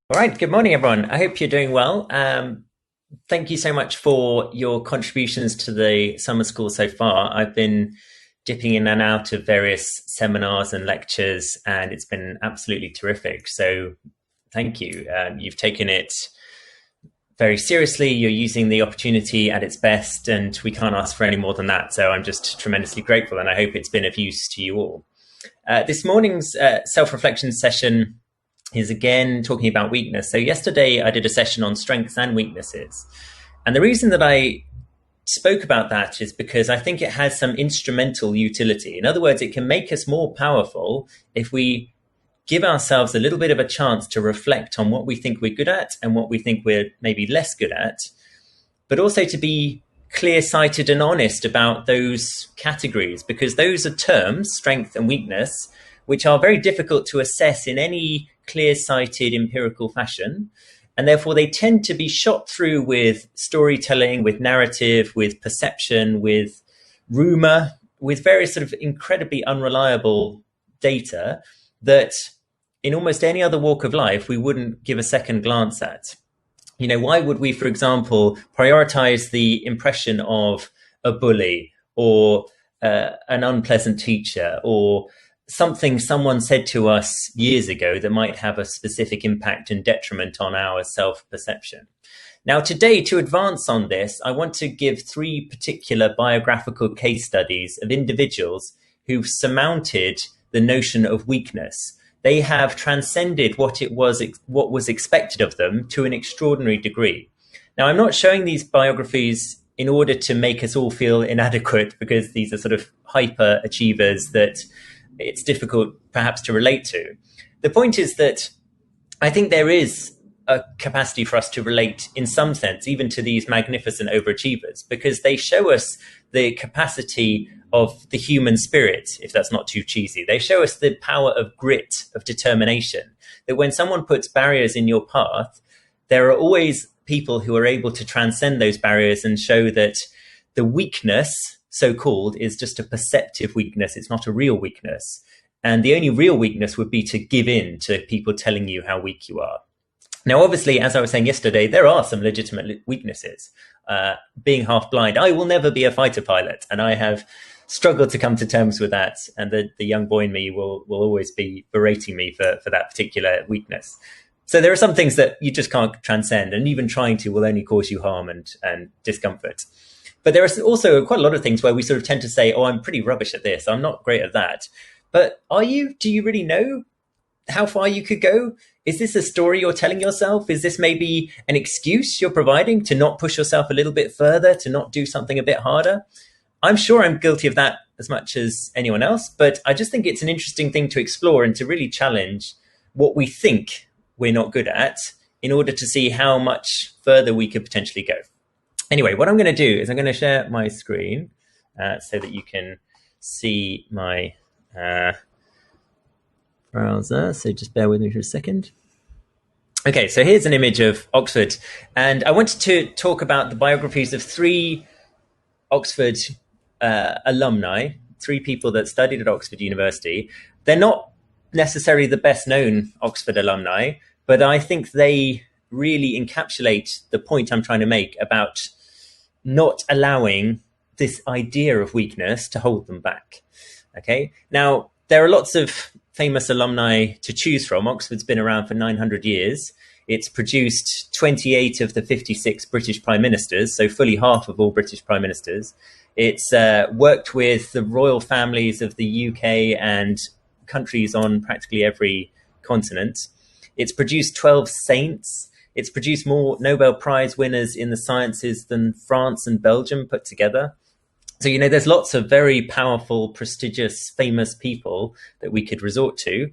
All right. Good morning, everyone. I hope you're doing well. Thank you so much for your contributions to the summer school so far. I've been dipping in and out of various seminars and lectures, and it's been absolutely terrific. So thank you. You've taken it very seriously. You're using the opportunity at its best, and we can't ask for any more than that. So I'm just tremendously grateful, and I hope it's been of use to you all. This morning's self-reflection session is again talking about weakness. So yesterday I did a session on strengths and weaknesses. And the reason that I spoke about that is because I think it has some instrumental utility. In other words, it can make us more powerful if we give ourselves a little bit of a chance to reflect on what we think we're good at and what we think we're maybe less good at, but also to be clear-sighted and honest about those categories, because those are terms, strength and weakness, which are very difficult to assess in any clear-sighted empirical fashion. And therefore they tend to be shot through with storytelling, with narrative, with perception, with rumor, with various sort of incredibly unreliable data that in almost any other walk of life we wouldn't give a second glance at. You know, why would we, for example, prioritize the impression of a bully or an unpleasant teacher or something someone said to us years ago that might have a specific impact and detriment on our self-perception? Now, today, to advance on this, I want to give three particular biographical case studies of individuals who've surmounted the notion of weakness. They have transcended what was expected of them to an extraordinary degree. Now, I'm not showing these biographies in order to make us all feel inadequate, because these are sort of hyper achievers that it's difficult perhaps to relate to. The point is that I think there is a capacity for us to relate in some sense, even to these magnificent overachievers, because they show us the capacity of the human spirit, if that's not too cheesy. They show us the power of grit, of determination, that when someone puts barriers in your path, there are always people who are able to transcend those barriers and show that the weakness, so-called, is just a perceptive weakness. It's not a real weakness. And the only real weakness would be to give in to people telling you how weak you are. Now, obviously, as I was saying yesterday, there are some legitimate weaknesses. Being half blind, I will never be a fighter pilot. And I have struggled to come to terms with that. And the young boy in me will always be berating me for that particular weakness. So there are some things that you just can't transcend. And even trying to will only cause you harm and discomfort. But there are also quite a lot of things where we sort of tend to say, oh, I'm pretty rubbish at this. I'm not great at that. But are you? Do you really know how far you could go? Is this a story you're telling yourself? Is this maybe an excuse you're providing to not push yourself a little bit further, to not do something a bit harder? I'm sure I'm guilty of that as much as anyone else, but I just think it's an interesting thing to explore and to really challenge what we think we're not good at in order to see how much further we could potentially go. Anyway, what I'm going to do is I'm going to share my screen so that you can see my browser. So just bear with me for a second. Okay, so here's an image of Oxford. And I wanted to talk about the biographies of three Oxford alumni, three people that studied at Oxford University. They're not necessarily the best known Oxford alumni, but I think they really encapsulate the point I'm trying to make about not allowing this idea of weakness to hold them back. Okay, now there are lots of famous alumni to choose from. Oxford's been around for 900 years. It's produced 28 of the 56 British prime ministers, so fully half of all British prime ministers. It's worked with the royal families of the UK and countries on practically every continent. It's produced 12 saints. It's produced more Nobel Prize winners in the sciences than France and Belgium put together. So, you know, there's lots of very powerful, prestigious, famous people that we could resort to.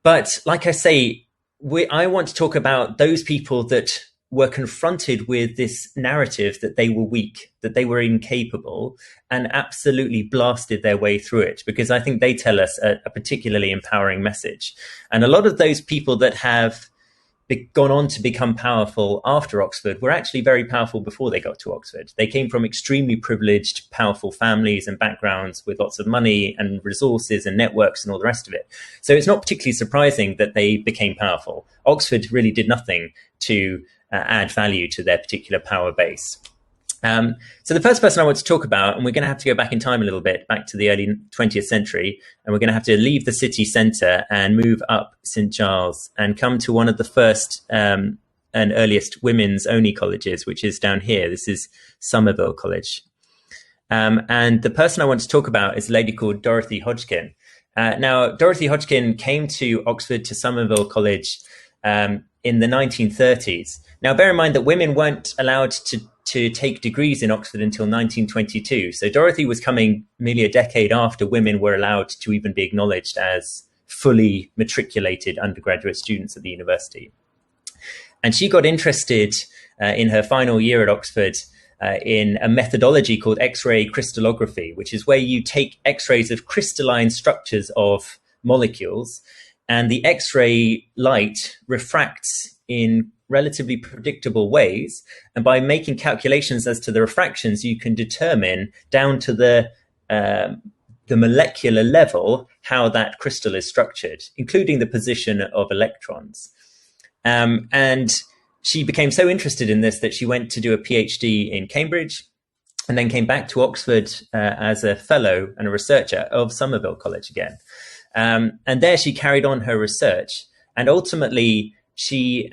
But like I say, I want to talk about those people that were confronted with this narrative that they were weak, that they were incapable, and absolutely blasted their way through it, because I think they tell us a particularly empowering message. And a lot of those people that have gone on to become powerful after Oxford were actually very powerful before they got to Oxford. They came from extremely privileged, powerful families and backgrounds with lots of money and resources and networks and all the rest of it. So it's not particularly surprising that they became powerful. Oxford really did nothing to add value to their particular power base. So the first person I want to talk about, and we're going to have to go back in time a little bit, back to the early 20th century, and we're going to have to leave the city centre and move up St Giles and come to one of the first and earliest women's only colleges, which is down here. This is Somerville College. And the person I want to talk about is a lady called Dorothy Hodgkin. Now, Dorothy Hodgkin came to Oxford, to Somerville College in the 1930s. Now, bear in mind that women weren't allowed to take degrees in Oxford until 1922. So Dorothy was coming merely a decade after women were allowed to even be acknowledged as fully matriculated undergraduate students at the university. And she got interested in her final year at Oxford in a methodology called X-ray crystallography, which is where you take X-rays of crystalline structures of molecules, and the X-ray light refracts in relatively predictable ways. And by making calculations as to the refractions, you can determine down to the molecular level how that crystal is structured, including the position of electrons. And she became so interested in this that she went to do a PhD in Cambridge and then came back to Oxford as a fellow and a researcher of Somerville College again. And there she carried on her research, and ultimately she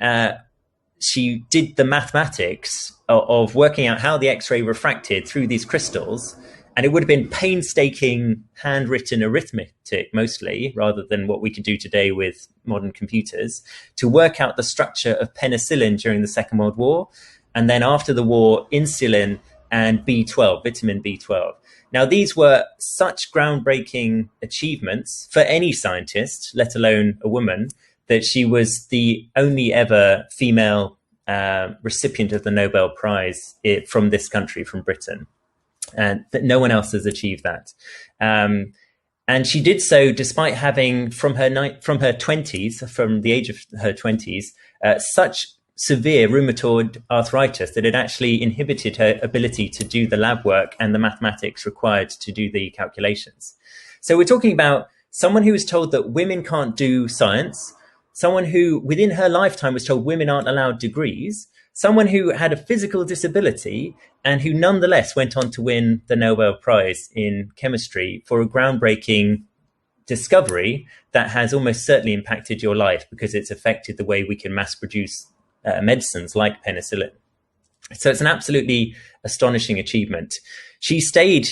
did the mathematics of working out how the X-ray refracted through these crystals. And it would have been painstaking handwritten arithmetic mostly, rather than what we can do today with modern computers, to work out the structure of penicillin during the Second World War. And then after the war, insulin and B12, vitamin B12. Now, these were such groundbreaking achievements for any scientist, let alone a woman, that she was the only ever female recipient of the Nobel Prize from this country, from Britain. And that no one else has achieved that. And she did so despite having, from the age of her 20s, such severe rheumatoid arthritis that it actually inhibited her ability to do the lab work and the mathematics required to do the calculations. So we're talking about someone who was told that women can't do science, someone who within her lifetime was told women aren't allowed degrees, someone who had a physical disability and who nonetheless went on to win the Nobel Prize in chemistry for a groundbreaking discovery that has almost certainly impacted your life because it's affected the way we can mass produce medicines like penicillin. So it's an absolutely astonishing achievement. She stayed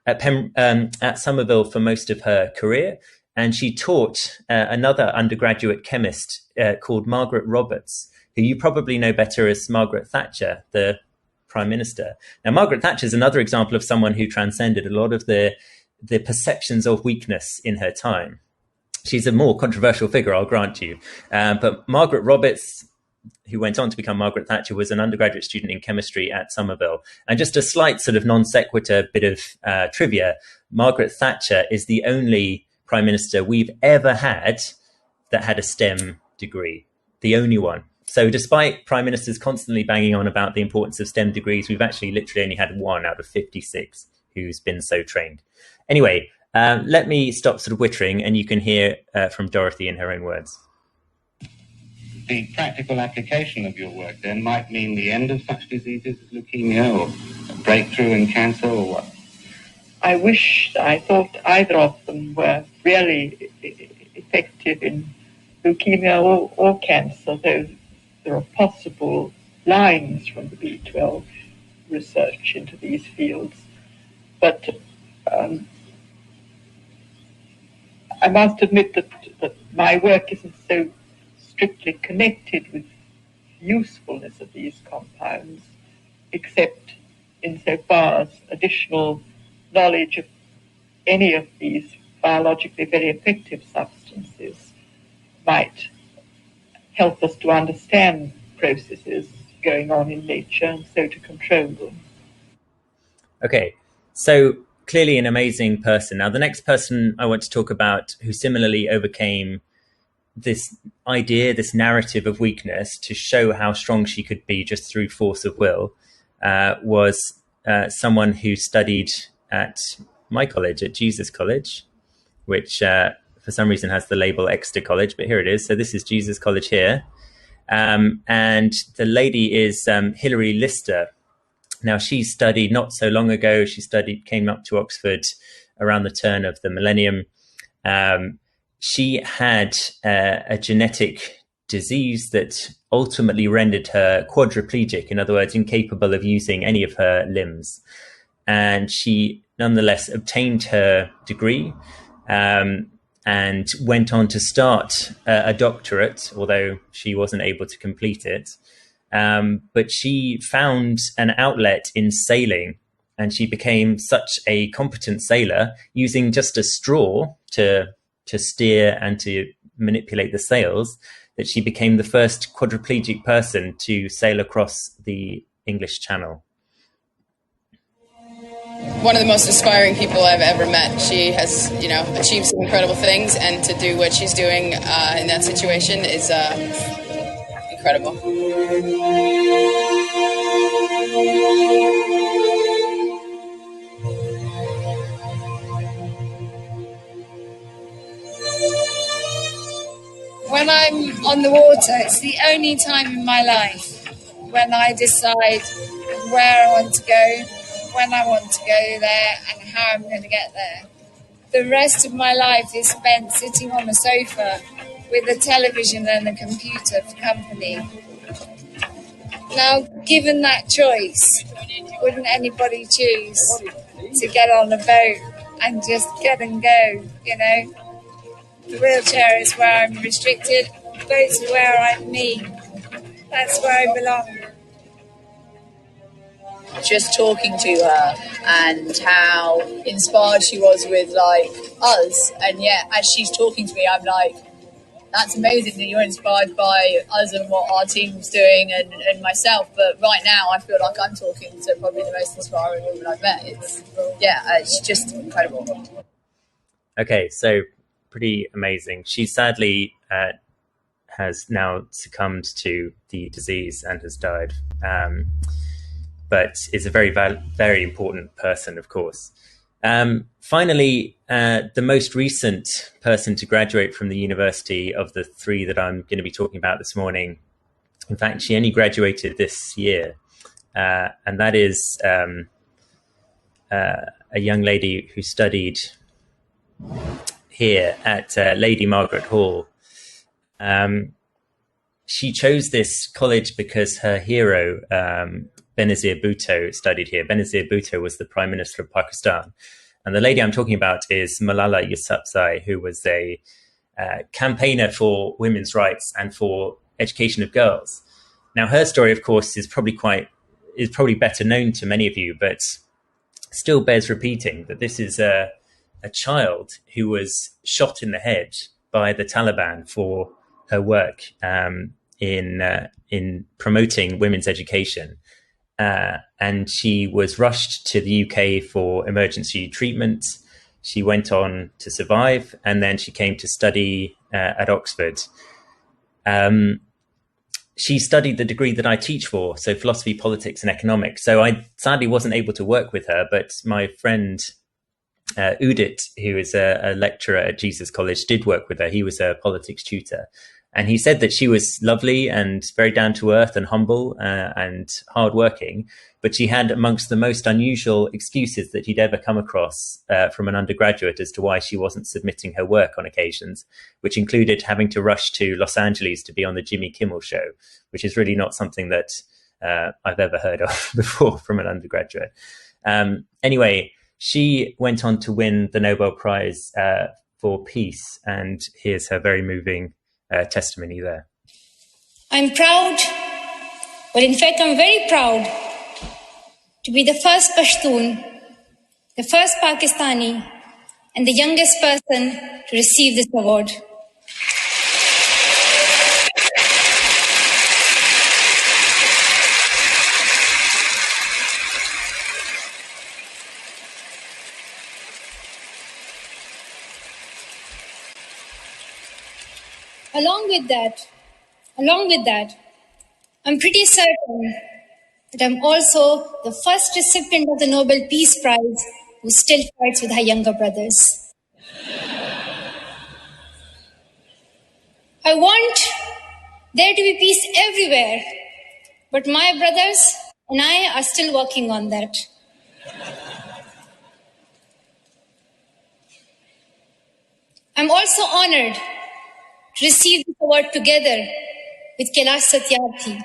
at Somerville for most of her career, and she taught another undergraduate chemist called Margaret Roberts, who you probably know better as Margaret Thatcher, the Prime Minister. Now, Margaret Thatcher is another example of someone who transcended a lot of the perceptions of weakness in her time. She's a more controversial figure, I'll grant you. But Margaret Roberts, who went on to become Margaret Thatcher, was an undergraduate student in chemistry at Somerville. And just a slight sort of non sequitur bit of trivia, Margaret Thatcher is the only Prime Minister we've ever had that had a STEM degree, the only one. So despite Prime Ministers constantly banging on about the importance of STEM degrees, we've actually literally only had one out of 56 who's been so trained. Anyway, let me stop sort of wittering, and you can hear from Dorothy in her own words. The practical application of your work then might mean the end of such diseases as leukemia, or a breakthrough in cancer, or what? I thought either of them were really effective in leukemia or cancer, though there are possible lines from the B12 research into these fields. But I must admit that my work isn't so strictly connected with usefulness of these compounds, except insofar as additional knowledge of any of these biologically very effective substances might help us to understand processes going on in nature and so to control them. Okay, so clearly an amazing person. Now, the next person I want to talk about who similarly overcame this idea, this narrative of weakness to show how strong she could be just through force of will, was someone who studied at my college, at Jesus College, which for some reason has the label Exeter College, but here it is. So this is Jesus College here. And the lady is Hilary Lister. Now, she studied not so long ago. She came up to Oxford around the turn of the millennium. She had a genetic disease that ultimately rendered her quadriplegic, in other words, incapable of using any of her limbs. And she nonetheless obtained her degree and went on to start a doctorate, although she wasn't able to complete it. But she found an outlet in sailing, and she became such a competent sailor using just a straw to steer and to manipulate the sails that she became the first quadriplegic person to sail across the English Channel. One of the most inspiring people I've ever met. She has, achieved some incredible things, and to do what she's doing in that situation is incredible. When I'm on the water, it's the only time in my life when I decide where I want to go, when I want to go there, and how I'm going to get there. The rest of my life is spent sitting on a sofa with a television and a computer for company. Now, given that choice, wouldn't anybody choose to get on a boat and just get and go, The wheelchair is where I'm restricted. Boats are where I'm me. That's where I belong. Just talking to her and how inspired she was with us, and yet as she's talking to me, I'm like, that's amazing that you're inspired by us and what our team's doing and myself. But right now, I feel like I'm talking to probably the most inspiring woman I've met. It's just incredible. Okay, so pretty amazing. She sadly has now succumbed to the disease and has died, but is a very, very important person, of course. Finally, the most recent person to graduate from the university of the three that I'm going to be talking about this morning, in fact, she only graduated this year, and that is a young lady who studied here at Lady Margaret Hall. She chose this college because her hero, Benazir Bhutto, studied here. Benazir Bhutto was the Prime Minister of Pakistan. And the lady I'm talking about is Malala Yousafzai, who was a campaigner for women's rights and for education of girls. Now, her story, of course, is probably better known to many of you, but still bears repeating that this is a child who was shot in the head by the Taliban for her work in promoting women's education. And she was rushed to the UK for emergency treatment. She went on to survive, and then she came to study at Oxford. She studied the degree that I teach for, so philosophy, politics, and economics. So I sadly wasn't able to work with her, but my friend Udit, who is a lecturer at Jesus College, did work with her. He was a politics tutor. And he said that she was lovely and very down to earth and humble and hardworking, but she had amongst the most unusual excuses that he'd ever come across from an undergraduate as to why she wasn't submitting her work on occasions, which included having to rush to Los Angeles to be on the Jimmy Kimmel Show, which is really not something that I've ever heard of before from an undergraduate. Anyway, she went on to win the Nobel Prize for Peace, and here's her very moving testimony there. I'm proud, well, in fact, I'm very proud to be the first Pashtun, the first Pakistani, and the youngest person to receive this award. A along with that, I'm pretty certain that I'm also the first recipient of the Nobel Peace Prize who still fights with her younger brothers. I want there to be peace everywhere, but my brothers and I are still working on that. I'm also honored to receive this award together with Kailash Satyarthi,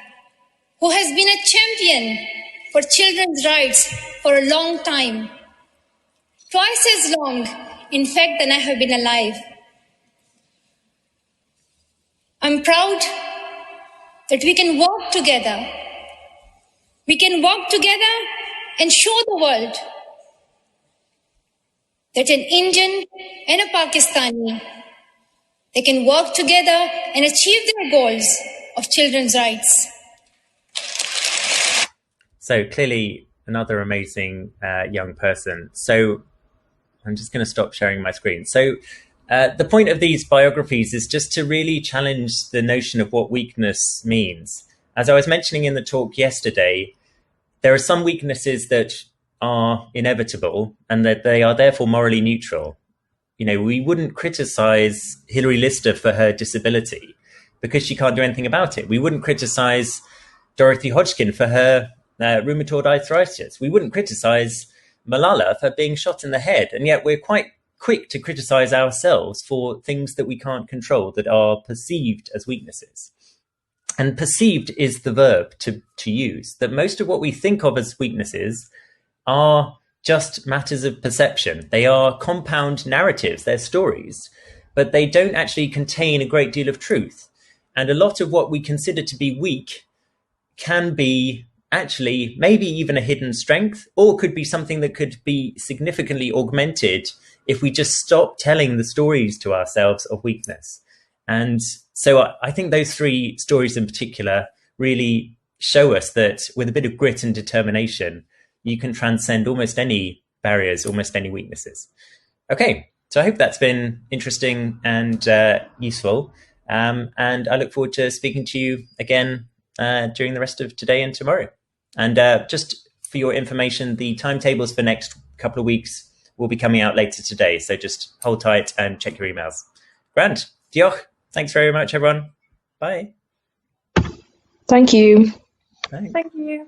who has been a champion for children's rights for a long time, twice as long, in fact, than I have been alive. I'm proud that we can work together. We can work together and show the world that an Indian and a Pakistani, they can work together and achieve their goals of children's rights. So clearly another amazing young person. So I'm just going to stop sharing my screen. So the point of these biographies is just to really challenge the notion of what weakness means. As I was mentioning in the talk yesterday, there are some weaknesses that are inevitable and that they are therefore morally neutral. You know, we wouldn't criticize Hilary Lister for her disability because she can't do anything about it. We wouldn't criticize Dorothy Hodgkin for her rheumatoid arthritis. We wouldn't criticize Malala for being shot in the head. And yet we're quite quick to criticize ourselves for things that we can't control, that are perceived as weaknesses. And perceived is the verb to use, that most of what we think of as weaknesses are just matters of perception. They are compound narratives, they're stories, but they don't actually contain a great deal of truth. And a lot of what we consider to be weak can be actually maybe even a hidden strength, or could be something that could be significantly augmented if we just stop telling the stories to ourselves of weakness. And so I think those three stories in particular really show us that with a bit of grit and determination, you can transcend almost any barriers, almost any weaknesses. Okay, so I hope that's been interesting and useful. And I look forward to speaking to you again during the rest of today and tomorrow. And just for your information, the timetables for next couple of weeks will be coming out later today. So just hold tight and check your emails. Grand. Diolch. Thanks very much, everyone. Bye. Thank you. Thanks. Thank you.